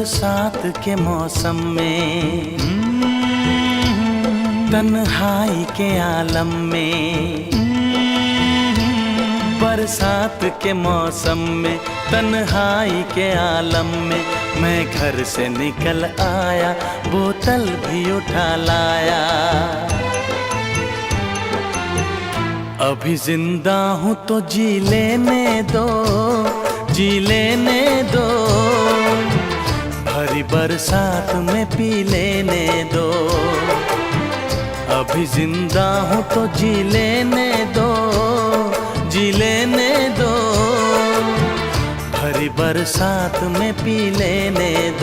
बरसात के मौसम में, तन्हाई के आलम में, बरसात के मौसम में, तन्हाई के आलम में, मैं घर से निकल आया, बोतल भी उठा लाया। अभी जिंदा हूँ तो जी लेने दो, जी लेने दो, भरी बरसात में पी लेने दो। अभी जिंदा हूँ तो जी लेने दो, जी लेने दो, भरी बरसात में पी लेने दो।